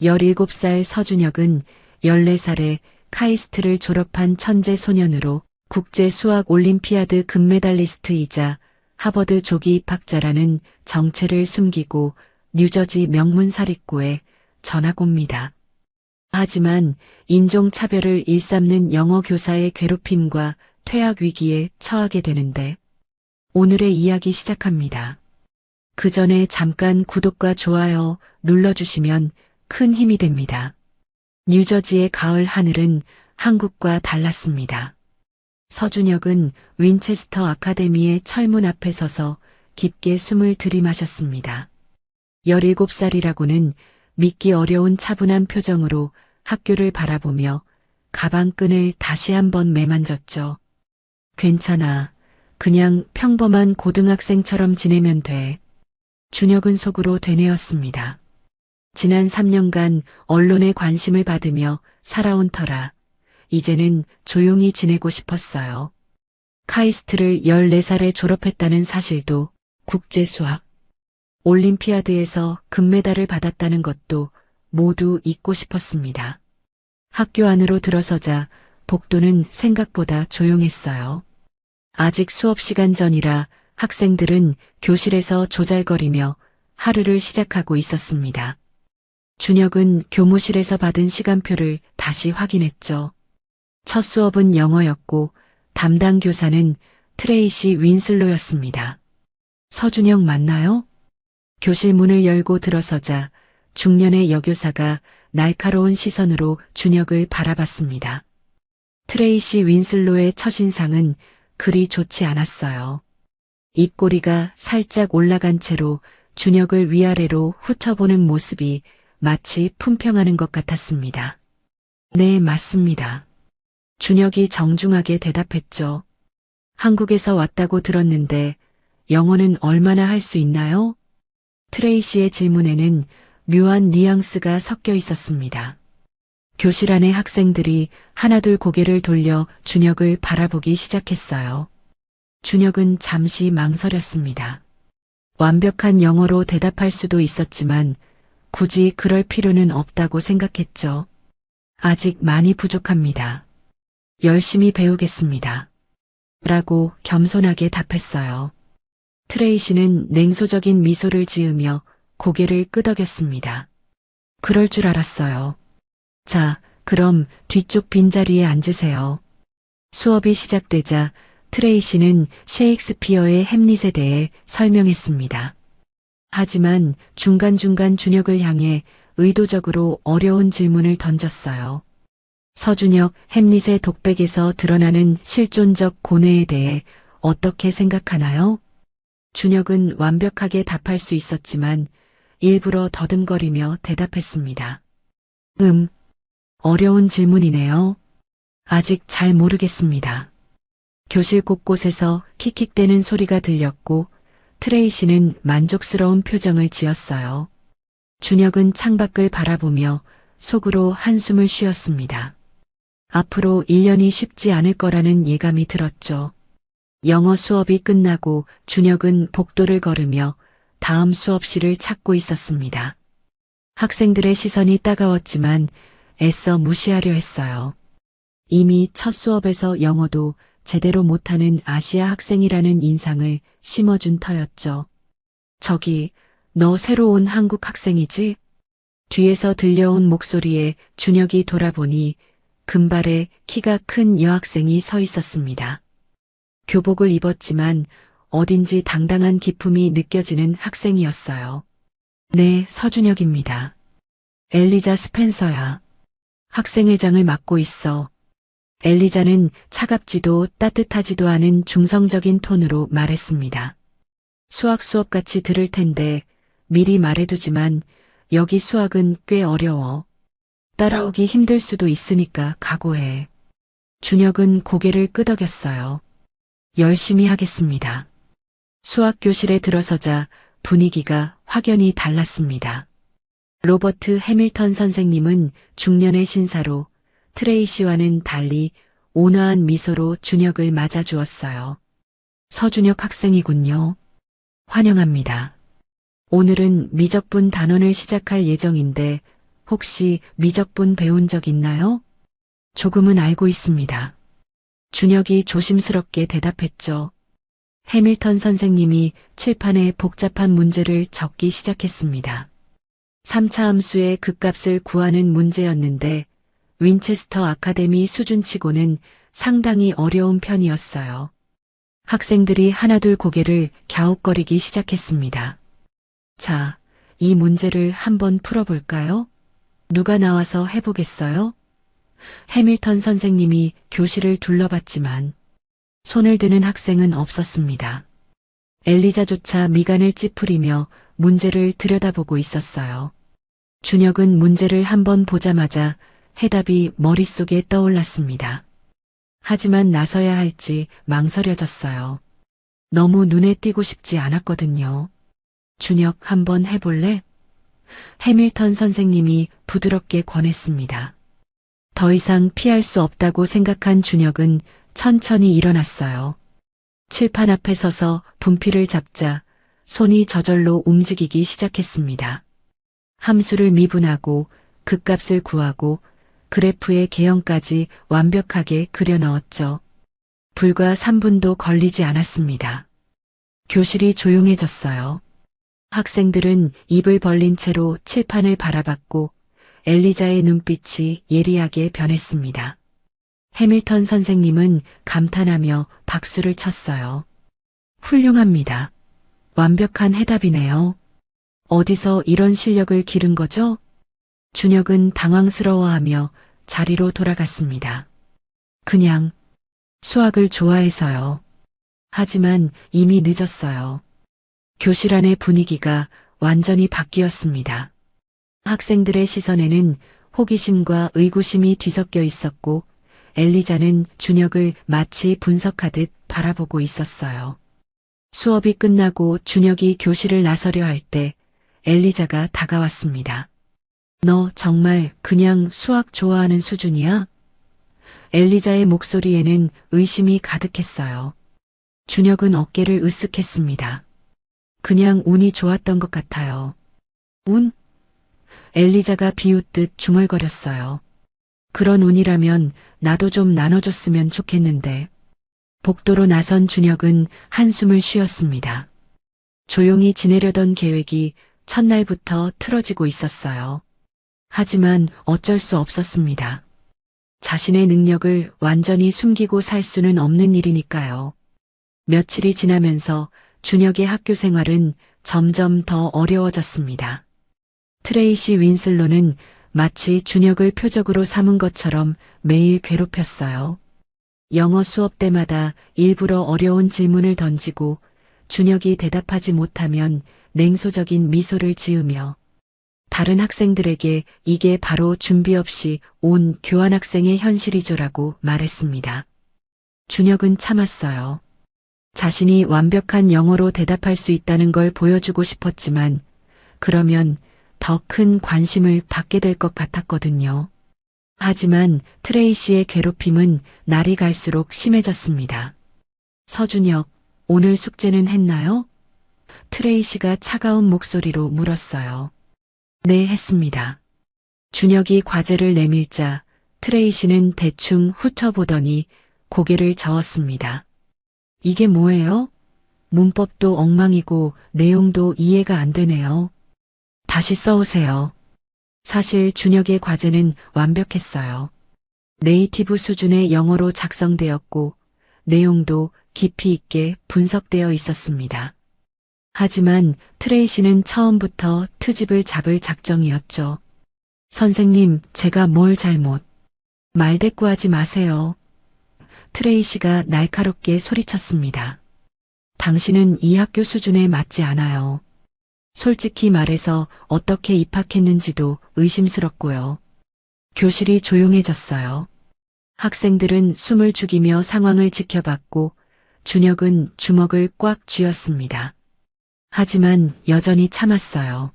17살 서준혁은 14살에 카이스트를 졸업한 천재 소년으로 국제 수학 올림피아드 금메달리스트이자 하버드 조기 입학자라는 정체를 숨기고 뉴저지 명문 사립고에 전학 옵니다. 하지만 인종차별을 일삼는 영어 교사의 괴롭힘과 퇴학 위기에 처하게 되는데 오늘의 이야기 시작합니다. 그 전에 잠깐 구독과 좋아요 눌러주시면 큰 힘이 됩니다. 뉴저지의 가을 하늘은 한국과 달랐습니다. 서준혁은 윈체스터 아카데미의 철문 앞에 서서 깊게 숨을 들이마셨습니다. 17살이라고는 믿기 어려운 차분한 표정으로 학교를 바라보며 가방끈을 다시 한번 매만졌죠. 괜찮아. 그냥 평범한 고등학생처럼 지내면 돼. 준혁은 속으로 되뇌었습니다. 지난 3년간 언론의 관심을 받으며 살아온 터라 이제는 조용히 지내고 싶었어요. 카이스트를 14살에 졸업했다는 사실도, 국제수학 올림피아드에서 금메달을 받았다는 것도 모두 잊고 싶었습니다. 학교 안으로 들어서자 복도는 생각보다 조용했어요. 아직 수업 시간 전이라 학생들은 교실에서 조잘거리며 하루를 시작하고 있었습니다. 준혁은 교무실에서 받은 시간표를 다시 확인했죠. 첫 수업은 영어였고 담당 교사는 트레이시 윈슬로였습니다. 서준혁 맞나요? 교실 문을 열고 들어서자 중년의 여교사가 날카로운 시선으로 준혁을 바라봤습니다. 트레이시 윈슬로의 첫인상은 그리 좋지 않았어요. 입꼬리가 살짝 올라간 채로 준혁을 위아래로 훑어보는 모습이 마치 품평하는 것 같았습니다. 네, 맞습니다. 준혁이 정중하게 대답했죠. 한국에서 왔다고 들었는데 영어는 얼마나 할 수 있나요? 트레이시의 질문에는 묘한 뉘앙스가 섞여 있었습니다. 교실 안의 학생들이 하나둘 고개를 돌려 준혁을 바라보기 시작했어요. 준혁은 잠시 망설였습니다. 완벽한 영어로 대답할 수도 있었지만 굳이 그럴 필요는 없다고 생각했죠. 아직 많이 부족합니다. 열심히 배우겠습니다. 라고 겸손하게 답했어요. 트레이시는 냉소적인 미소를 지으며 고개를 끄덕였습니다. 그럴 줄 알았어요. 자, 그럼 뒤쪽 빈자리에 앉으세요. 수업이 시작되자 트레이시는 셰익스피어의 햄릿에 대해 설명했습니다. 하지만 중간중간 준혁을 향해 의도적으로 어려운 질문을 던졌어요. 서준혁, 햄릿의 독백에서 드러나는 실존적 고뇌에 대해 어떻게 생각하나요? 준혁은 완벽하게 답할 수 있었지만 일부러 더듬거리며 대답했습니다. 어려운 질문이네요. 아직 잘 모르겠습니다. 교실 곳곳에서 킥킥대는 소리가 들렸고 트레이시는 만족스러운 표정을 지었어요. 준혁은 창밖을 바라보며 속으로 한숨을 쉬었습니다. 앞으로 1년이 쉽지 않을 거라는 예감이 들었죠. 영어 수업이 끝나고 준혁은 복도를 걸으며 다음 수업실을 찾고 있었습니다. 학생들의 시선이 따가웠지만 애써 무시하려 했어요. 이미 첫 수업에서 영어도 제대로 못하는 아시아 학생이라는 인상을 심어준 터였죠. 저기, 너 새로 온 한국 학생이지? 뒤에서 들려온 목소리에 준혁이 돌아보니 금발에 키가 큰 여학생이 서 있었습니다. 교복을 입었지만 어딘지 당당한 기품이 느껴지는 학생이었어요. 네, 서준혁입니다. 엘리자 스펜서야. 학생회장을 맡고 있어. 엘리자는 차갑지도 따뜻하지도 않은 중성적인 톤으로 말했습니다. 수학 수업같이 들을 텐데 미리 말해두지만 여기 수학은 꽤 어려워. 따라오기 힘들 수도 있으니까 각오해. 준혁은 고개를 끄덕였어요. 열심히 하겠습니다. 수학 교실에 들어서자 분위기가 확연히 달랐습니다. 로버트 해밀턴 선생님은 중년의 신사로 트레이시와는 달리 온화한 미소로 준혁을 맞아주었어요. 서준혁 학생이군요. 환영합니다. 오늘은 미적분 단원을 시작할 예정인데 혹시 미적분 배운 적 있나요? 조금은 알고 있습니다. 준혁이 조심스럽게 대답했죠. 해밀턴 선생님이 칠판에 복잡한 문제를 적기 시작했습니다. 3차 함수의 극값을 구하는 문제였는데 윈체스터 아카데미 수준치고는 상당히 어려운 편이었어요. 학생들이 하나둘 고개를 갸웃거리기 시작했습니다. 자, 이 문제를 한번 풀어볼까요? 누가 나와서 해보겠어요? 해밀턴 선생님이 교실을 둘러봤지만 손을 드는 학생은 없었습니다. 엘리자조차 미간을 찌푸리며 문제를 들여다보고 있었어요. 준혁은 문제를 한번 보자마자 해답이 머릿속에 떠올랐습니다. 하지만 나서야 할지 망설여졌어요. 너무 눈에 띄고 싶지 않았거든요. 준혁 한번 해볼래? 해밀턴 선생님이 부드럽게 권했습니다. 더 이상 피할 수 없다고 생각한 준혁은 천천히 일어났어요. 칠판 앞에 서서 분필을 잡자 손이 저절로 움직이기 시작했습니다. 함수를 미분하고 극값을 구하고 그래프의 개형까지 완벽하게 그려 넣었죠. 불과 3분도 걸리지 않았습니다. 교실이 조용해졌어요. 학생들은 입을 벌린 채로 칠판을 바라봤고 엘리자의 눈빛이 예리하게 변했습니다. 해밀턴 선생님은 감탄하며 박수를 쳤어요. 훌륭합니다. 완벽한 해답이네요. 어디서 이런 실력을 기른 거죠? 준혁은 당황스러워하며 자리로 돌아갔습니다. 그냥 수학을 좋아해서요. 하지만 이미 늦었어요. 교실 안의 분위기가 완전히 바뀌었습니다. 학생들의 시선에는 호기심과 의구심이 뒤섞여 있었고 엘리자는 준혁을 마치 분석하듯 바라보고 있었어요. 수업이 끝나고 준혁이 교실을 나서려 할 때 엘리자가 다가왔습니다. 너 정말 그냥 수학 좋아하는 수준이야? 엘리자의 목소리에는 의심이 가득했어요. 준혁은 어깨를 으쓱했습니다. 그냥 운이 좋았던 것 같아요. 운? 엘리자가 비웃듯 중얼거렸어요. 그런 운이라면 나도 좀 나눠줬으면 좋겠는데. 복도로 나선 준혁은 한숨을 쉬었습니다. 조용히 지내려던 계획이 첫날부터 틀어지고 있었어요. 하지만 어쩔 수 없었습니다. 자신의 능력을 완전히 숨기고 살 수는 없는 일이니까요. 며칠이 지나면서 준혁의 학교 생활은 점점 더 어려워졌습니다. 트레이시 윈슬로는 마치 준혁을 표적으로 삼은 것처럼 매일 괴롭혔어요. 영어 수업 때마다 일부러 어려운 질문을 던지고 준혁이 대답하지 못하면 냉소적인 미소를 지으며 다른 학생들에게 이게 바로 준비 없이 온 교환학생의 현실이죠라고 말했습니다. 준혁은 참았어요. 자신이 완벽한 영어로 대답할 수 있다는 걸 보여주고 싶었지만 그러면 더 큰 관심을 받게 될 것 같았거든요. 하지만 트레이시의 괴롭힘은 날이 갈수록 심해졌습니다. 서준혁, 오늘 숙제는 했나요? 트레이시가 차가운 목소리로 물었어요. 네, 했습니다. 준혁이 과제를 내밀자 트레이시는 대충 훑어보더니 고개를 저었습니다. 이게 뭐예요? 문법도 엉망이고 내용도 이해가 안 되네요. 다시 써오세요. 사실 준혁의 과제는 완벽했어요. 네이티브 수준의 영어로 작성되었고 내용도 깊이 있게 분석되어 있었습니다. 하지만 트레이시는 처음부터 트집을 잡을 작정이었죠. 선생님, 제가 뭘 잘못. 말대꾸하지 마세요. 트레이시가 날카롭게 소리쳤습니다. 당신은 이 학교 수준에 맞지 않아요. 솔직히 말해서 어떻게 입학했는지도 의심스럽고요. 교실이 조용해졌어요. 학생들은 숨을 죽이며 상황을 지켜봤고 준혁은 주먹을 꽉 쥐었습니다. 하지만 여전히 참았어요.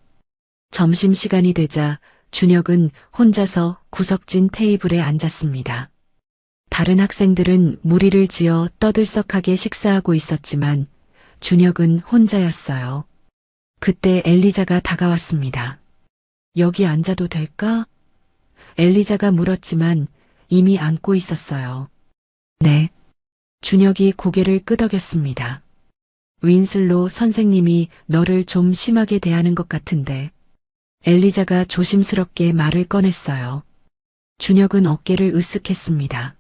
점심시간이 되자 준혁은 혼자서 구석진 테이블에 앉았습니다. 다른 학생들은 무리를 지어 떠들썩하게 식사하고 있었지만 준혁은 혼자였어요. 그때 엘리자가 다가왔습니다. 여기 앉아도 될까? 엘리자가 물었지만 이미 앉고 있었어요. 네. 준혁이 고개를 끄덕였습니다. 윈슬로 선생님이 너를 좀 심하게 대하는 것 같은데. 엘리자가 조심스럽게 말을 꺼냈어요. 준혁은 어깨를 으쓱했습니다.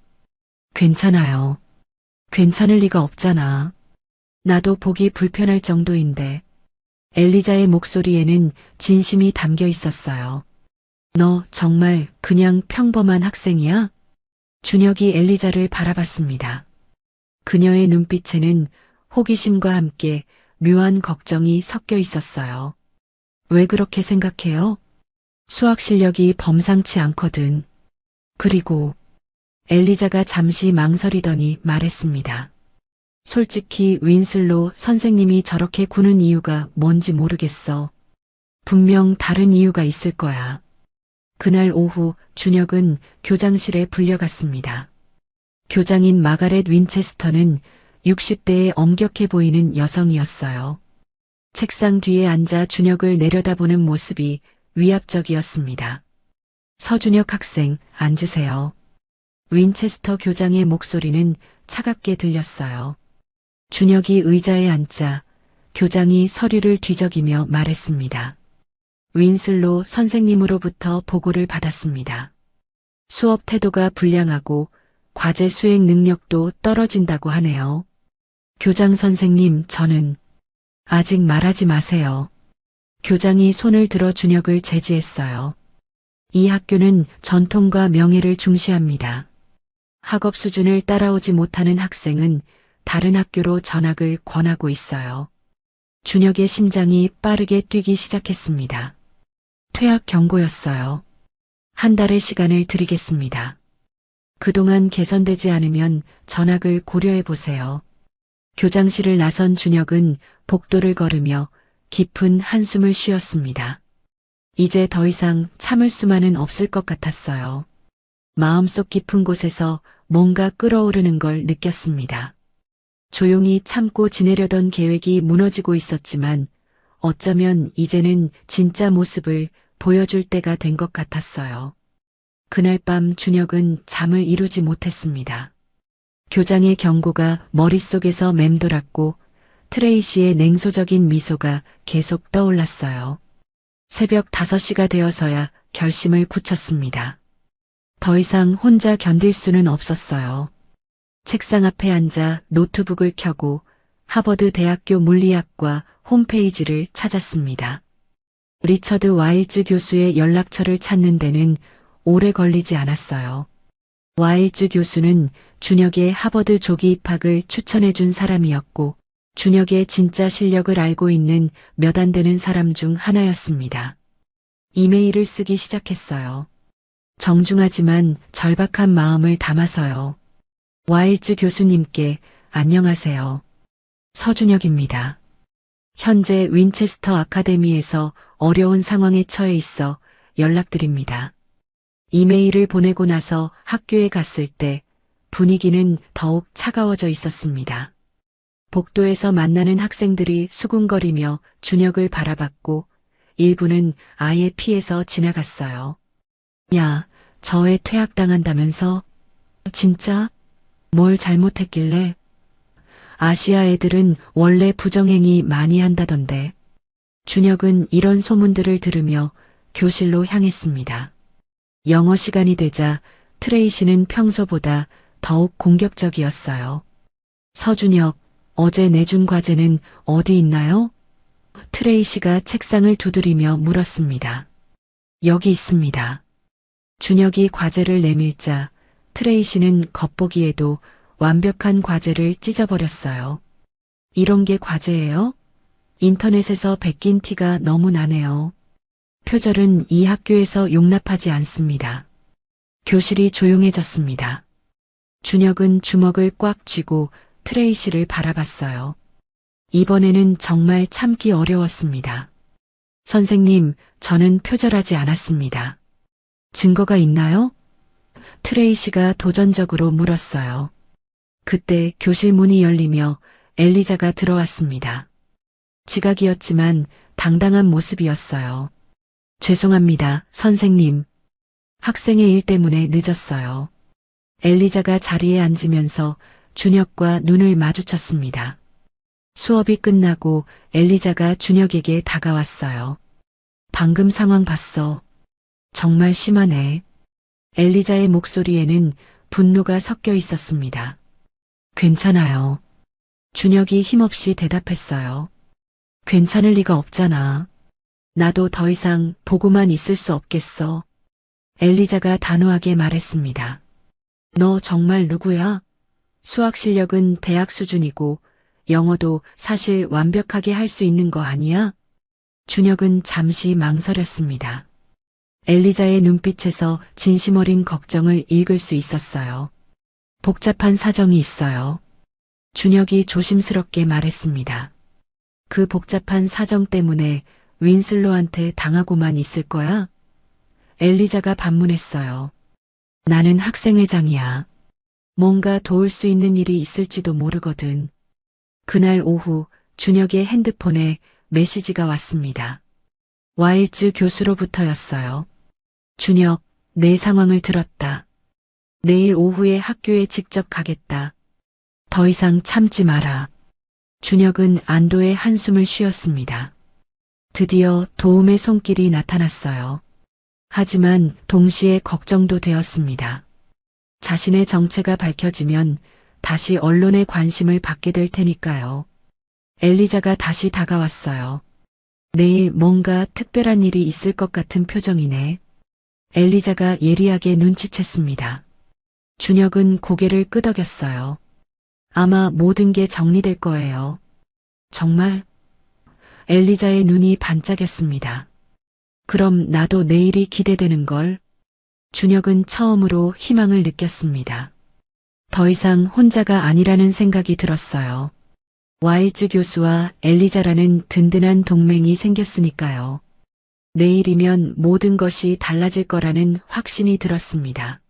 괜찮아요. 괜찮을 리가 없잖아. 나도 보기 불편할 정도인데. 엘리자의 목소리에는 진심이 담겨 있었어요. 너 정말 그냥 평범한 학생이야? 준혁이 엘리자를 바라봤습니다. 그녀의 눈빛에는 호기심과 함께 묘한 걱정이 섞여 있었어요. 왜 그렇게 생각해요? 수학 실력이 범상치 않거든. 그리고 엘리자가 잠시 망설이더니 말했습니다. 솔직히 윈슬로 선생님이 저렇게 구는 이유가 뭔지 모르겠어. 분명 다른 이유가 있을 거야. 그날 오후 준혁은 교장실에 불려갔습니다. 교장인 마가렛 윈체스터는 60대에 엄격해 보이는 여성이었어요. 책상 뒤에 앉아 준혁을 내려다보는 모습이 위압적이었습니다. 서준혁 학생, 앉으세요. 윈체스터 교장의 목소리는 차갑게 들렸어요. 준혁이 의자에 앉자 교장이 서류를 뒤적이며 말했습니다. 윈슬로 선생님으로부터 보고를 받았습니다. 수업 태도가 불량하고 과제 수행 능력도 떨어진다고 하네요. 교장 선생님, 저는 아직 말하지 마세요. 교장이 손을 들어 준혁을 제지했어요. 이 학교는 전통과 명예를 중시합니다. 학업 수준을 따라오지 못하는 학생은 다른 학교로 전학을 권하고 있어요. 준혁의 심장이 빠르게 뛰기 시작했습니다. 퇴학 경고였어요. 한 달의 시간을 드리겠습니다. 그동안 개선되지 않으면 전학을 고려해 보세요. 교장실을 나선 준혁은 복도를 걸으며 깊은 한숨을 쉬었습니다. 이제 더 이상 참을 수만은 없을 것 같았어요. 마음속 깊은 곳에서 뭔가 끓어오르는 걸 느꼈습니다. 조용히 참고 지내려던 계획이 무너지고 있었지만 어쩌면 이제는 진짜 모습을 보여줄 때가 된 것 같았어요. 그날 밤 준혁은 잠을 이루지 못했습니다. 교장의 경고가 머릿속에서 맴돌았고 트레이시의 냉소적인 미소가 계속 떠올랐어요. 새벽 5시가 되어서야 결심을 굳혔습니다. 더 이상 혼자 견딜 수는 없었어요. 책상 앞에 앉아 노트북을 켜고 하버드 대학교 물리학과 홈페이지를 찾았습니다. 리처드 와일즈 교수의 연락처를 찾는 데는 오래 걸리지 않았어요. 와일즈 교수는 준혁의 하버드 조기 입학을 추천해준 사람이었고 준혁의 진짜 실력을 알고 있는 몇 안 되는 사람 중 하나였습니다. 이메일을 쓰기 시작했어요. 정중하지만 절박한 마음을 담아서요. 와일즈 교수님께 안녕하세요. 서준혁입니다. 현재 윈체스터 아카데미에서 어려운 상황에 처해 있어 연락드립니다. 이메일을 보내고 나서 학교에 갔을 때 분위기는 더욱 차가워져 있었습니다. 복도에서 만나는 학생들이 수군거리며 준혁을 바라봤고 일부는 아예 피해서 지나갔어요. 야, 저 애 퇴학당한다면서? 진짜? 뭘 잘못했길래? 아시아 애들은 원래 부정행위 많이 한다던데. 준혁은 이런 소문들을 들으며 교실로 향했습니다. 영어 시간이 되자 트레이시는 평소보다 더욱 공격적이었어요. 서준혁, 어제 내준 과제는 어디 있나요? 트레이시가 책상을 두드리며 물었습니다. 여기 있습니다. 준혁이 과제를 내밀자 트레이시는 겉보기에도 완벽한 과제를 찢어버렸어요. 이런 게 과제예요? 인터넷에서 베낀 티가 너무 나네요. 표절은 이 학교에서 용납하지 않습니다. 교실이 조용해졌습니다. 준혁은 주먹을 꽉 쥐고 트레이시를 바라봤어요. 이번에는 정말 참기 어려웠습니다. 선생님, 저는 표절하지 않았습니다. 증거가 있나요? 트레이시가 도전적으로 물었어요. 그때 교실 문이 열리며 엘리자가 들어왔습니다. 지각이었지만 당당한 모습이었어요. 죄송합니다, 선생님. 학생의 일 때문에 늦었어요. 엘리자가 자리에 앉으면서 준혁과 눈을 마주쳤습니다. 수업이 끝나고 엘리자가 준혁에게 다가왔어요. 방금 상황 봤어. 정말 심하네. 엘리자의 목소리에는 분노가 섞여 있었습니다. 괜찮아요. 준혁이 힘없이 대답했어요. 괜찮을 리가 없잖아. 나도 더 이상 보고만 있을 수 없겠어. 엘리자가 단호하게 말했습니다. 너 정말 누구야? 수학 실력은 대학 수준이고 영어도 사실 완벽하게 할 수 있는 거 아니야? 준혁은 잠시 망설였습니다. 엘리자의 눈빛에서 진심 어린 걱정을 읽을 수 있었어요. 복잡한 사정이 있어요. 준혁이 조심스럽게 말했습니다. 그 복잡한 사정 때문에 윈슬로한테 당하고만 있을 거야? 엘리자가 반문했어요. 나는 학생회장이야. 뭔가 도울 수 있는 일이 있을지도 모르거든. 그날 오후 준혁의 핸드폰에 메시지가 왔습니다. 와일즈 교수로부터였어요. 준혁, 내 상황을 들었다. 내일 오후에 학교에 직접 가겠다. 더 이상 참지 마라. 준혁은 안도의 한숨을 쉬었습니다. 드디어 도움의 손길이 나타났어요. 하지만 동시에 걱정도 되었습니다. 자신의 정체가 밝혀지면 다시 언론의 관심을 받게 될 테니까요. 엘리자가 다시 다가왔어요. 내일 뭔가 특별한 일이 있을 것 같은 표정이네. 엘리자가 예리하게 눈치챘습니다. 준혁은 고개를 끄덕였어요. 아마 모든 게 정리될 거예요. 정말? 엘리자의 눈이 반짝였습니다. 그럼 나도 내일이 기대되는걸. 준혁은 처음으로 희망을 느꼈습니다. 더 이상 혼자가 아니라는 생각이 들었어요. 와일즈 교수와 엘리자라는 든든한 동맹이 생겼으니까요. 내일이면 모든 것이 달라질 거라는 확신이 들었습니다.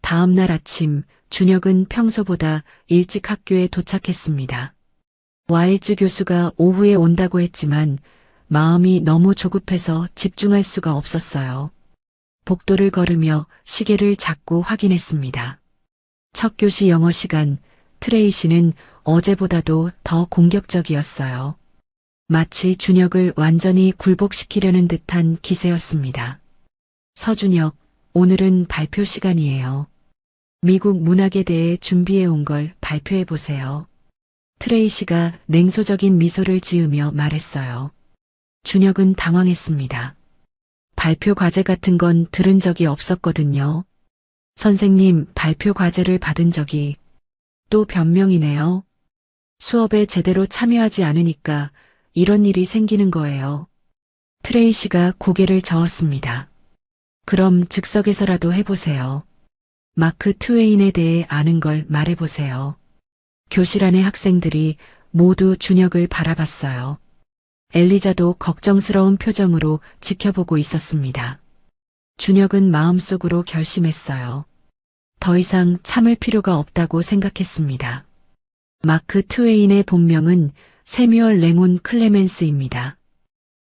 다음 날 아침 준혁은 평소보다 일찍 학교에 도착했습니다. 와일즈 교수가 오후에 온다고 했지만 마음이 너무 조급해서 집중할 수가 없었어요. 복도를 걸으며 시계를 자꾸 확인했습니다. 첫 교시 영어 시간, 트레이시는 어제보다도 더 공격적이었어요. 마치 준혁을 완전히 굴복시키려는 듯한 기세였습니다. 서준혁, 오늘은 발표 시간이에요. 미국 문학에 대해 준비해 온 걸 발표해 보세요. 트레이시가 냉소적인 미소를 지으며 말했어요. 준혁은 당황했습니다. 발표 과제 같은 건 들은 적이 없었거든요. 선생님, 발표 과제를 받은 적이 또 변명이네요. 수업에 제대로 참여하지 않으니까 이런 일이 생기는 거예요. 트레이시가 고개를 저었습니다. 그럼 즉석에서라도 해보세요. 마크 트웨인에 대해 아는 걸 말해보세요. 교실 안의 학생들이 모두 준혁을 바라봤어요. 엘리자도 걱정스러운 표정으로 지켜보고 있었습니다. 준혁은 마음속으로 결심했어요. 더 이상 참을 필요가 없다고 생각했습니다. 마크 트웨인의 본명은 세뮤얼 랭온 클레멘스입니다.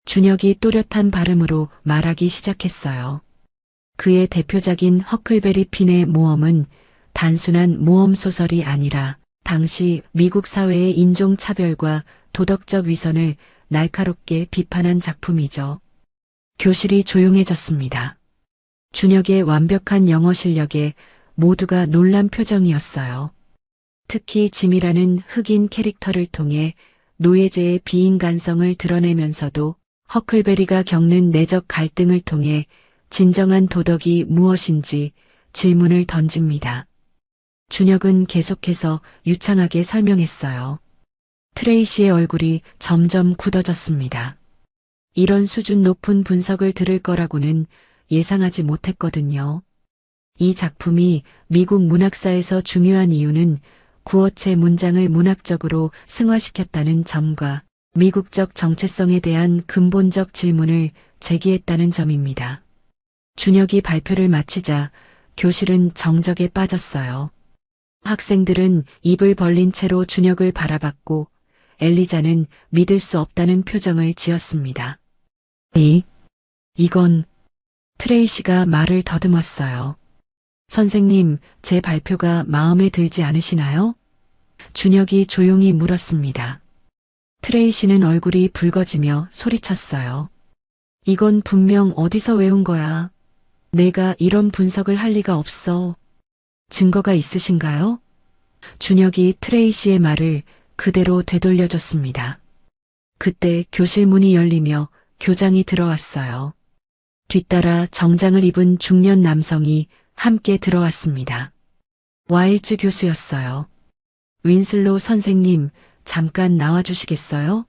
준혁이 또렷한 발음으로 말하기 시작했어요. 그의 대표작인 허클베리 핀의 모험은 단순한 모험 소설이 아니라 당시 미국 사회의 인종차별과 도덕적 위선을 날카롭게 비판한 작품이죠. 교실이 조용해졌습니다. 준혁의 완벽한 영어 실력에 모두가 놀란 표정이었어요. 특히 짐이라는 흑인 캐릭터를 통해 노예제의 비인간성을 드러내면서도 허클베리가 겪는 내적 갈등을 통해 진정한 도덕이 무엇인지 질문을 던집니다. 준혁은 계속해서 유창하게 설명했어요. 트레이시의 얼굴이 점점 굳어졌습니다. 이런 수준 높은 분석을 들을 거라고는 예상하지 못했거든요. 이 작품이 미국 문학사에서 중요한 이유는 구어체 문장을 문학적으로 승화시켰다는 점과 미국적 정체성에 대한 근본적 질문을 제기했다는 점입니다. 준혁이 발표를 마치자 교실은 정적에 빠졌어요. 학생들은 입을 벌린 채로 준혁을 바라봤고 엘리자는 믿을 수 없다는 표정을 지었습니다. 이건 트레이시가 말을 더듬었어요. 선생님, 제 발표가 마음에 들지 않으시나요? 준혁이 조용히 물었습니다. 트레이시는 얼굴이 붉어지며 소리쳤어요. 이건 분명 어디서 외운 거야. 내가 이런 분석을 할 리가 없어. 증거가 있으신가요? 준혁이 트레이시의 말을 그대로 되돌려줬습니다. 그때 교실 문이 열리며 교장이 들어왔어요. 뒤따라 정장을 입은 중년 남성이 함께 들어왔습니다. 와일즈 교수였어요. 윈슬로 선생님, 잠깐 나와주시겠어요?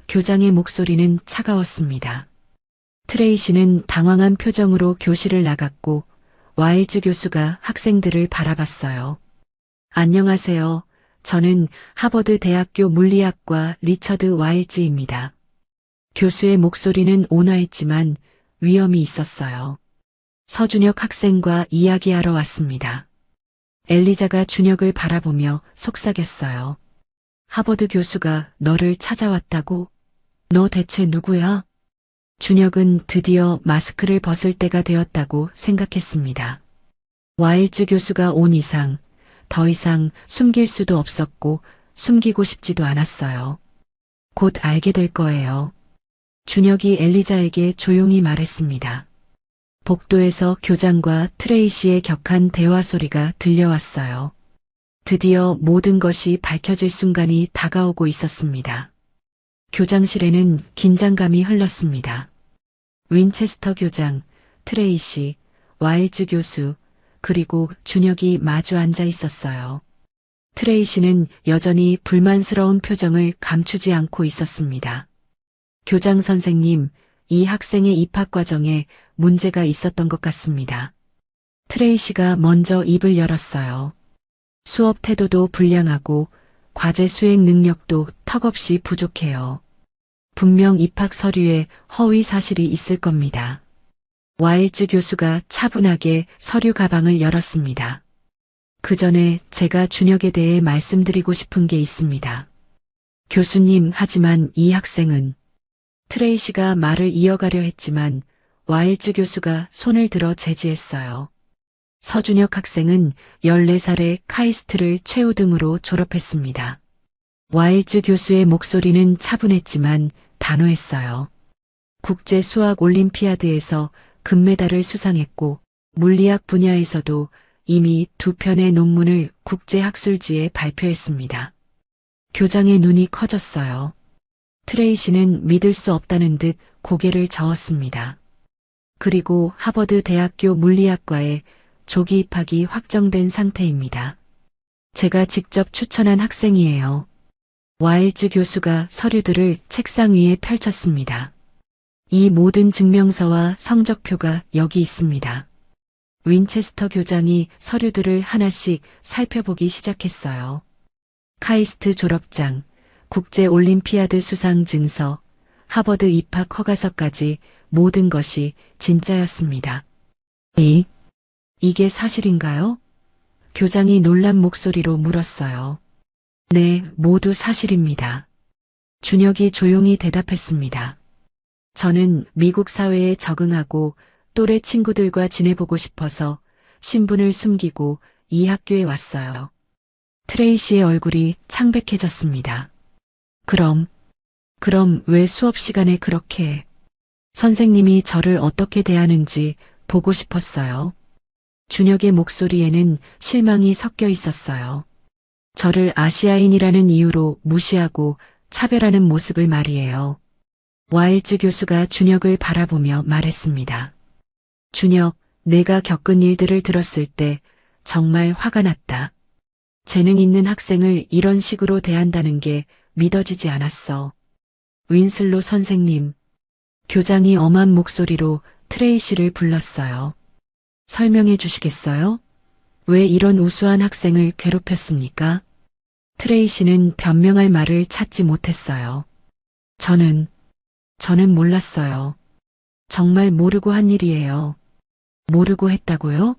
교장의 목소리는 차가웠습니다. 트레이시는 당황한 표정으로 교실을 나갔고 와일즈 교수가 학생들을 바라봤어요. 안녕하세요. 저는 하버드 대학교 물리학과 리처드 와일즈입니다. 교수의 목소리는 온화했지만 위험이 있었어요. 서준혁 학생과 이야기하러 왔습니다. 엘리자가 준혁을 바라보며 속삭였어요. 하버드 교수가 너를 찾아왔다고? 너 대체 누구야? 준혁은 드디어 마스크를 벗을 때가 되었다고 생각했습니다. 와일즈 교수가 온 이상 더 이상 숨길 수도 없었고 숨기고 싶지도 않았어요. 곧 알게 될 거예요. 준혁이 엘리자에게 조용히 말했습니다. 복도에서 교장과 트레이시의 격한 대화 소리가 들려왔어요. 드디어 모든 것이 밝혀질 순간이 다가오고 있었습니다. 교장실에는 긴장감이 흘렀습니다. 윈체스터 교장, 트레이시, 와일즈 교수, 그리고 준혁이 마주 앉아 있었어요. 트레이시는 여전히 불만스러운 표정을 감추지 않고 있었습니다. 교장 선생님, 이 학생의 입학 과정에 문제가 있었던 것 같습니다. 트레이시가 먼저 입을 열었어요. 수업 태도도 불량하고 과제 수행 능력도 턱없이 부족해요. 분명 입학 서류에 허위 사실이 있을 겁니다. 와일즈 교수가 차분하게 서류 가방을 열었습니다. 그 전에 제가 준혁에 대해 말씀드리고 싶은 게 있습니다. 교수님, 하지만 이 학생은 트레이시가 말을 이어가려 했지만 와일즈 교수가 손을 들어 제지했어요. 서준혁 학생은 14살에 카이스트를 최우등으로 졸업했습니다. 와일즈 교수의 목소리는 차분했지만 단호했어요. 국제 수학 올림피아드에서 금메달을 수상했고 물리학 분야에서도 이미 2편의 논문을 국제학술지에 발표했습니다. 교장의 눈이 커졌어요. 트레이시는 믿을 수 없다는 듯 고개를 저었습니다. 그리고 하버드 대학교 물리학과에 조기 입학이 확정된 상태입니다. 제가 직접 추천한 학생이에요. 와일즈 교수가 서류들을 책상 위에 펼쳤습니다. 이 모든 증명서와 성적표가 여기 있습니다. 윈체스터 교장이 서류들을 하나씩 살펴보기 시작했어요. 카이스트 졸업장, 국제 올림피아드 수상 증서, 하버드 입학 허가서까지 모든 것이 진짜였습니다. 이게 사실인가요? 교장이 놀란 목소리로 물었어요. 네, 모두 사실입니다. 준혁이 조용히 대답했습니다. 저는 미국 사회에 적응하고 또래 친구들과 지내보고 싶어서 신분을 숨기고 이 학교에 왔어요. 트레이시의 얼굴이 창백해졌습니다. 그럼 왜 수업 시간에 그렇게 선생님이 저를 어떻게 대하는지 보고 싶었어요. 준혁의 목소리에는 실망이 섞여 있었어요. 저를 아시아인이라는 이유로 무시하고 차별하는 모습을 말이에요. 와일즈 교수가 준혁을 바라보며 말했습니다. 준혁, 내가 겪은 일들을 들었을 때 정말 화가 났다. 재능 있는 학생을 이런 식으로 대한다는 게 믿어지지 않았어. 윈슬로 선생님. 교장이 엄한 목소리로 트레이시를 불렀어요. 설명해 주시겠어요? 왜 이런 우수한 학생을 괴롭혔습니까? 트레이시는 변명할 말을 찾지 못했어요. 저는 몰랐어요. 정말 모르고 한 일이에요. 모르고 했다고요?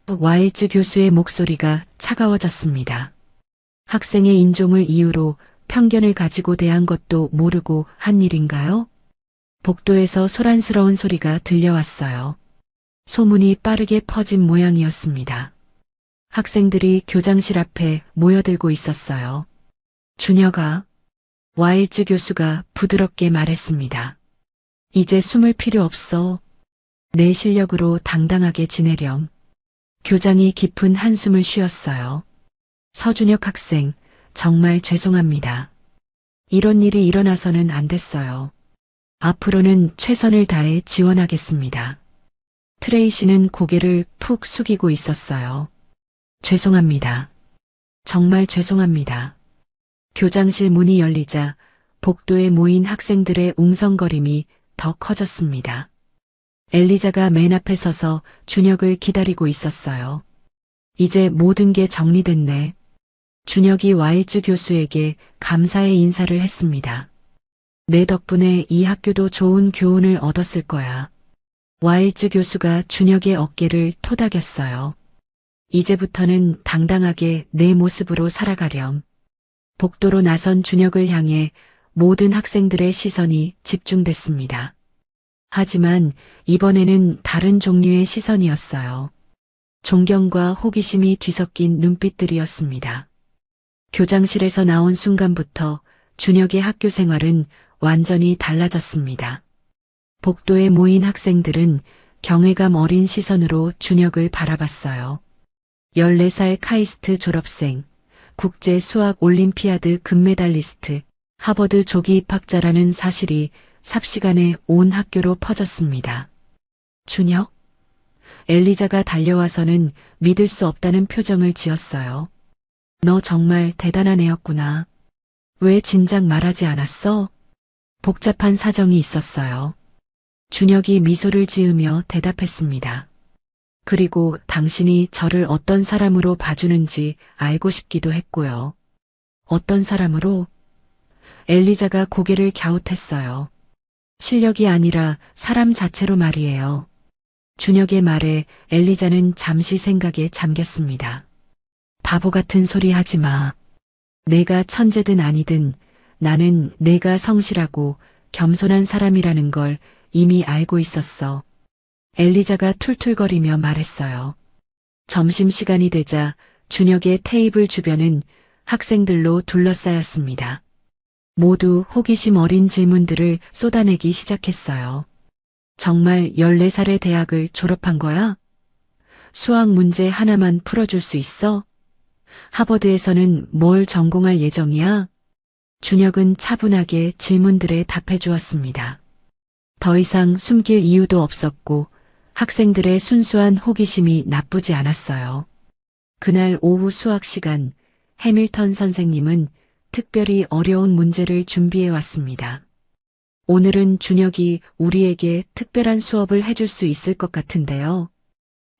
와일즈 교수의 목소리가 차가워졌습니다. 학생의 인종을 이유로 편견을 가지고 대한 것도 모르고 한 일인가요? 복도에서 소란스러운 소리가 들려왔어요. 소문이 빠르게 퍼진 모양이었습니다. 학생들이 교장실 앞에 모여들고 있었어요. 준혁아, 와일즈 교수가 부드럽게 말했습니다. 이제 숨을 필요 없어. 내 실력으로 당당하게 지내렴. 교장이 깊은 한숨을 쉬었어요. 서준혁 학생, 정말 죄송합니다. 이런 일이 일어나서는 안 됐어요. 앞으로는 최선을 다해 지원하겠습니다. 트레이시는 고개를 푹 숙이고 있었어요. 죄송합니다. 정말 죄송합니다. 교장실 문이 열리자 복도에 모인 학생들의 웅성거림이 더 커졌습니다. 엘리자가 맨 앞에 서서 준혁을 기다리고 있었어요. 이제 모든 게 정리됐네. 준혁이 와일즈 교수에게 감사의 인사를 했습니다. 내 덕분에 이 학교도 좋은 교훈을 얻었을 거야. 와일즈 교수가 준혁의 어깨를 토닥였어요. 이제부터는 당당하게 내 모습으로 살아가렴. 복도로 나선 준혁을 향해 모든 학생들의 시선이 집중됐습니다. 하지만 이번에는 다른 종류의 시선이었어요. 존경과 호기심이 뒤섞인 눈빛들이었습니다. 교장실에서 나온 순간부터 준혁의 학교 생활은 완전히 달라졌습니다. 복도에 모인 학생들은 경외감 어린 시선으로 준혁을 바라봤어요. 14살 카이스트 졸업생, 국제 수학 올림피아드 금메달리스트, 하버드 조기 입학자라는 사실이 삽시간에 온 학교로 퍼졌습니다. 준혁? 엘리자가 달려와서는 믿을 수 없다는 표정을 지었어요. 너 정말 대단한 애였구나. 왜 진작 말하지 않았어? 복잡한 사정이 있었어요. 준혁이 미소를 지으며 대답했습니다. 그리고 당신이 저를 어떤 사람으로 봐주는지 알고 싶기도 했고요. 어떤 사람으로? 엘리자가 고개를 갸웃했어요. 실력이 아니라 사람 자체로 말이에요. 준혁의 말에 엘리자는 잠시 생각에 잠겼습니다. 바보 같은 소리 하지 마. 내가 천재든 아니든 나는 내가 성실하고 겸손한 사람이라는 걸 이미 알고 있었어. 엘리자가 툴툴거리며 말했어요. 점심시간이 되자 준혁의 테이블 주변은 학생들로 둘러싸였습니다. 모두 호기심 어린 질문들을 쏟아내기 시작했어요. 정말 14살의 대학을 졸업한 거야? 수학 문제 하나만 풀어줄 수 있어? 하버드에서는 뭘 전공할 예정이야? 준혁은 차분하게 질문들에 답해 주었습니다. 더 이상 숨길 이유도 없었고 학생들의 순수한 호기심이 나쁘지 않았어요. 그날 오후 수학 시간, 해밀턴 선생님은 특별히 어려운 문제를 준비해 왔습니다. 오늘은 준혁이 우리에게 특별한 수업을 해줄 수 있을 것 같은데요.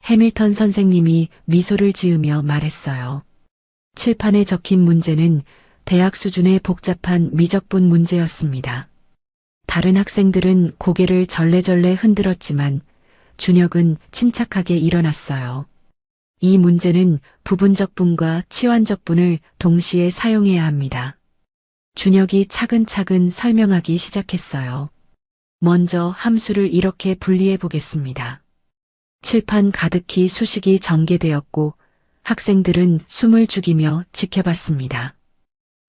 해밀턴 선생님이 미소를 지으며 말했어요. 칠판에 적힌 문제는 대학 수준의 복잡한 미적분 문제였습니다. 다른 학생들은 고개를 절레절레 흔들었지만 준혁은 침착하게 일어났어요. 이 문제는 부분적 분과 치환적 분을 동시에 사용해야 합니다. 준혁이 차근차근 설명하기 시작했어요. 먼저 함수를 이렇게 분리해 보겠습니다. 칠판 가득히 수식이 전개되었고 학생들은 숨을 죽이며 지켜봤습니다.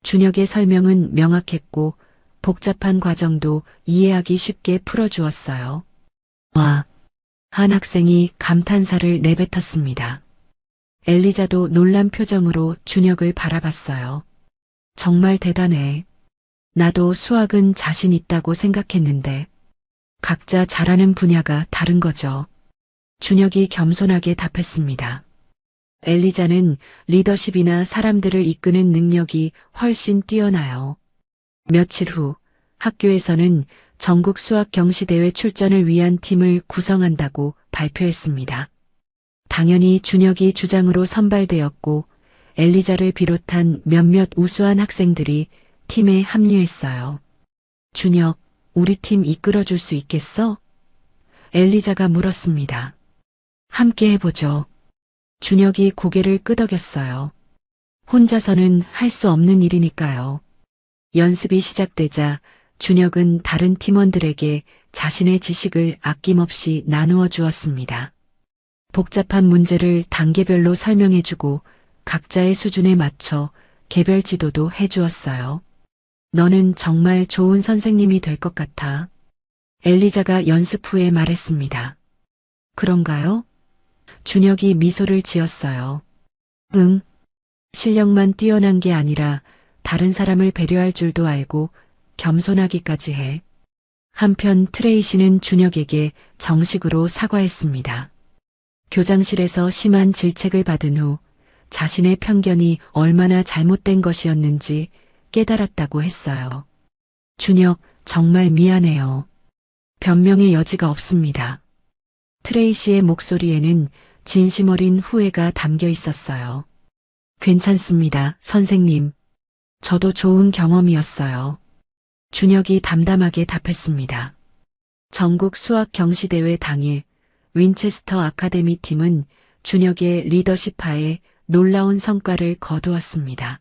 준혁의 설명은 명확했고 복잡한 과정도 이해하기 쉽게 풀어주었어요. 와! 한 학생이 감탄사를 내뱉었습니다. 엘리자도 놀란 표정으로 준혁을 바라봤어요. 정말 대단해. 나도 수학은 자신 있다고 생각했는데 각자 잘하는 분야가 다른 거죠. 준혁이 겸손하게 답했습니다. 엘리자는 리더십이나 사람들을 이끄는 능력이 훨씬 뛰어나요. 며칠 후 학교에서는 전국 수학 경시대회 출전을 위한 팀을 구성한다고 발표했습니다. 당연히 준혁이 주장으로 선발되었고 엘리자를 비롯한 몇몇 우수한 학생들이 팀에 합류했어요. 준혁, 우리 팀 이끌어줄 수 있겠어? 엘리자가 물었습니다. 함께 해보죠. 준혁이 고개를 끄덕였어요. 혼자서는 할 수 없는 일이니까요. 연습이 시작되자 준혁은 다른 팀원들에게 자신의 지식을 아낌없이 나누어 주었습니다. 복잡한 문제를 단계별로 설명해주고 각자의 수준에 맞춰 개별 지도도 해주었어요. 너는 정말 좋은 선생님이 될 것 같아. 엘리자가 연습 후에 말했습니다. 그런가요? 준혁이 미소를 지었어요. 응. 실력만 뛰어난 게 아니라 다른 사람을 배려할 줄도 알고 겸손하기까지 해. 한편 트레이시는 준혁에게 정식으로 사과했습니다. 교장실에서 심한 질책을 받은 후 자신의 편견이 얼마나 잘못된 것이었는지 깨달았다고 했어요. 준혁, 정말 미안해요. 변명의 여지가 없습니다. 트레이시의 목소리에는 진심 어린 후회가 담겨 있었어요. 괜찮습니다, 선생님. 저도 좋은 경험이었어요. 준혁이 담담하게 답했습니다. 전국 수학 경시대회 당일 윈체스터 아카데미 팀은 준혁의 리더십하에 놀라운 성과를 거두었습니다.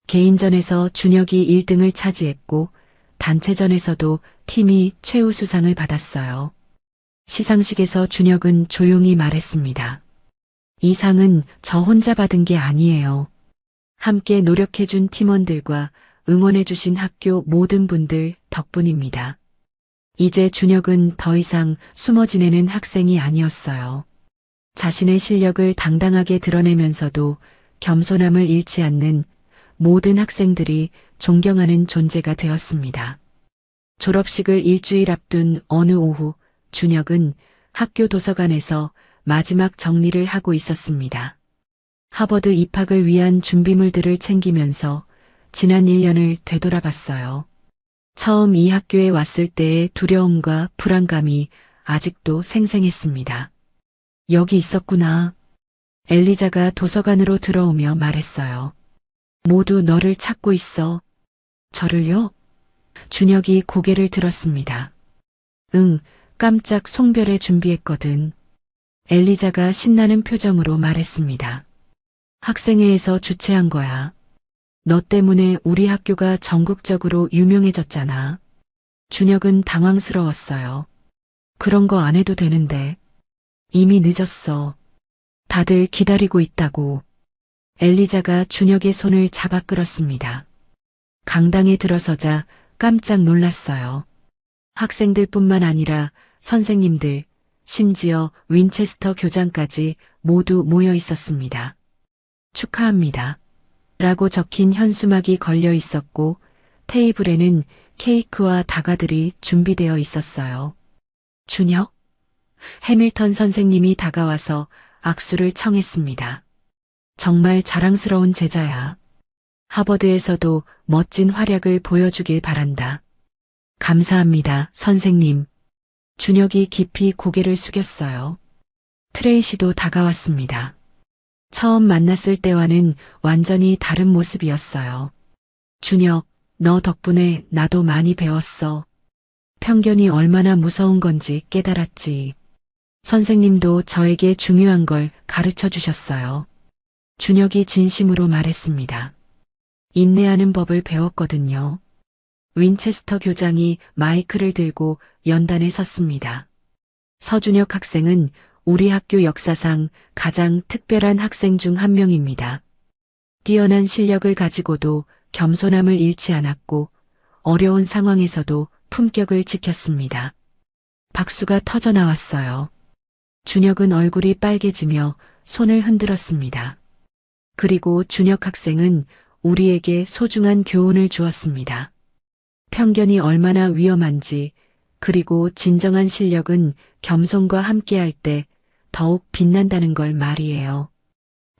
개인전에서 준혁이 1등을 차지했고 단체전에서도 팀이 최우수상을 받았어요. 시상식에서 준혁은 조용히 말했습니다. 이 상은 저 혼자 받은 게 아니에요. 함께 노력해준 팀원들과 응원해주신 학교 모든 분들 덕분입니다. 이제 준혁은 더 이상 숨어 지내는 학생이 아니었어요. 자신의 실력을 당당하게 드러내면서도 겸손함을 잃지 않는 모든 학생들이 존경하는 존재가 되었습니다. 졸업식을 일주일 앞둔 어느 오후, 준혁은 학교 도서관에서 마지막 정리를 하고 있었습니다. 하버드 입학을 위한 준비물들을 챙기면서 지난 1년을 되돌아봤어요. 처음 이 학교에 왔을 때의 두려움과 불안감이 아직도 생생했습니다. 여기 있었구나. 엘리자가 도서관으로 들어오며 말했어요. 모두 너를 찾고 있어. 저를요? 준혁이 고개를 들었습니다. 응, 깜짝 송별회 준비했거든. 엘리자가 신나는 표정으로 말했습니다. 학생회에서 주최한 거야. 너 때문에 우리 학교가 전국적으로 유명해졌잖아. 준혁은 당황스러웠어요. 그런 거 안 해도 되는데. 이미 늦었어. 다들 기다리고 있다고. 엘리자가 준혁의 손을 잡아 끌었습니다. 강당에 들어서자 깜짝 놀랐어요. 학생들뿐만 아니라 선생님들, 심지어 윈체스터 교장까지 모두 모여 있었습니다. 축하합니다. 라고 적힌 현수막이 걸려 있었고 테이블에는 케이크와 다과들이 준비되어 있었어요. 준혁? 해밀턴 선생님이 다가와서 악수를 청했습니다. 정말 자랑스러운 제자야. 하버드에서도 멋진 활약을 보여주길 바란다. 감사합니다, 선생님. 준혁이 깊이 고개를 숙였어요. 트레이시도 다가왔습니다. 처음 만났을 때와는 완전히 다른 모습이었어요. 준혁, 너 덕분에 나도 많이 배웠어. 편견이 얼마나 무서운 건지 깨달았지. 선생님도 저에게 중요한 걸 가르쳐 주셨어요. 준혁이 진심으로 말했습니다. 인내하는 법을 배웠거든요. 윈체스터 교장이 마이크를 들고 연단에 섰습니다. 서준혁 학생은 우리 학교 역사상 가장 특별한 학생 중 한 명입니다. 뛰어난 실력을 가지고도 겸손함을 잃지 않았고 어려운 상황에서도 품격을 지켰습니다. 박수가 터져 나왔어요. 준혁은 얼굴이 빨개지며 손을 흔들었습니다. 그리고 준혁 학생은 우리에게 소중한 교훈을 주었습니다. 편견이 얼마나 위험한지, 그리고 진정한 실력은 겸손과 함께할 때 더욱 빛난다는 걸 말이에요.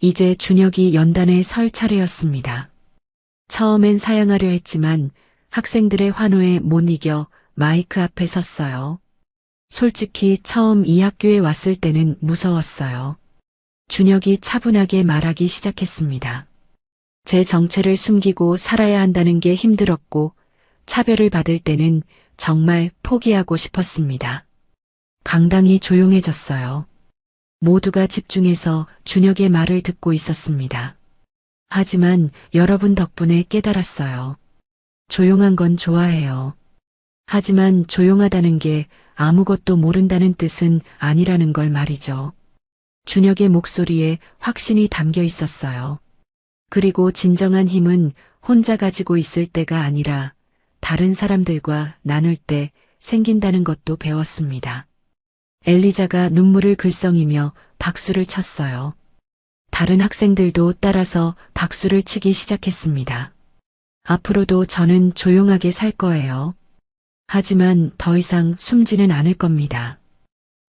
이제 준혁이 연단에 설 차례였습니다. 처음엔 사양하려 했지만 학생들의 환호에 못 이겨 마이크 앞에 섰어요. 솔직히 처음 이 학교에 왔을 때는 무서웠어요. 준혁이 차분하게 말하기 시작했습니다. 제 정체를 숨기고 살아야 한다는 게 힘들었고 차별을 받을 때는 정말 포기하고 싶었습니다. 강당이 조용해졌어요. 모두가 집중해서 준혁의 말을 듣고 있었습니다. 하지만 여러분 덕분에 깨달았어요. 조용한 건 좋아해요. 하지만 조용하다는 게 아무것도 모른다는 뜻은 아니라는 걸 말이죠. 준혁의 목소리에 확신이 담겨 있었어요. 그리고 진정한 힘은 혼자 가지고 있을 때가 아니라 다른 사람들과 나눌 때 생긴다는 것도 배웠습니다. 엘리자가 눈물을 글썽이며 박수를 쳤어요. 다른 학생들도 따라서 박수를 치기 시작했습니다. 앞으로도 저는 조용하게 살 거예요. 하지만 더 이상 숨지는 않을 겁니다.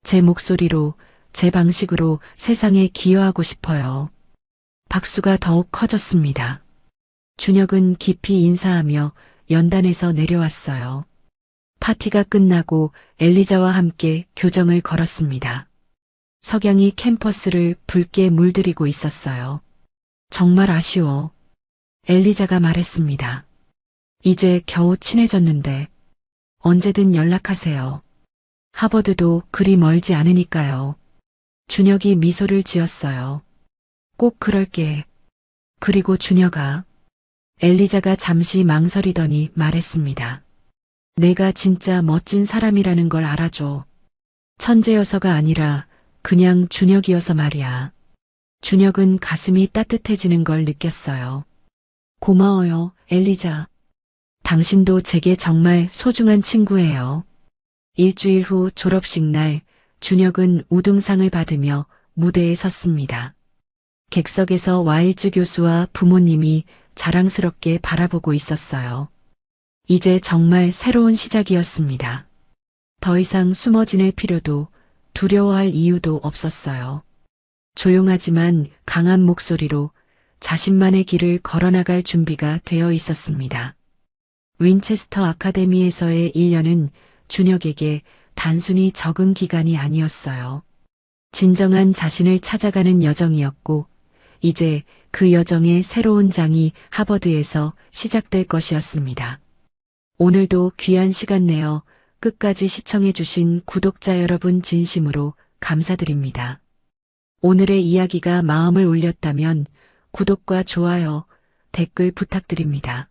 제 목소리로, 제 방식으로 세상에 기여하고 싶어요. 박수가 더욱 커졌습니다. 준혁은 깊이 인사하며 연단에서 내려왔어요. 파티가 끝나고 엘리자와 함께 교정을 걸었습니다. 석양이 캠퍼스를 붉게 물들이고 있었어요. 정말 아쉬워. 엘리자가 말했습니다. 이제 겨우 친해졌는데 언제든 연락하세요. 하버드도 그리 멀지 않으니까요. 준혁이 미소를 지었어요. 꼭 그럴게. 그리고 준혁아. 엘리자가 잠시 망설이더니 말했습니다. 내가 진짜 멋진 사람이라는 걸 알아줘. 천재여서가 아니라 그냥 준혁이어서 말이야. 준혁은 가슴이 따뜻해지는 걸 느꼈어요. 고마워요, 엘리자. 당신도 제게 정말 소중한 친구예요. 일주일 후 졸업식 날 준혁은 우등상을 받으며 무대에 섰습니다. 객석에서 와일즈 교수와 부모님이 자랑스럽게 바라보고 있었어요. 이제 정말 새로운 시작이었습니다. 더 이상 숨어 지낼 필요도 두려워할 이유도 없었어요. 조용하지만 강한 목소리로 자신만의 길을 걸어나갈 준비가 되어 있었습니다. 윈체스터 아카데미에서의 1년은 준혁에게 단순히 적응 기간이 아니었어요. 진정한 자신을 찾아가는 여정이었고, 이제 그 여정의 새로운 장이 하버드에서 시작될 것이었습니다. 오늘도 귀한 시간 내어 끝까지 시청해주신 구독자 여러분 진심으로 감사드립니다. 오늘의 이야기가 마음을 울렸다면 구독과 좋아요, 댓글 부탁드립니다.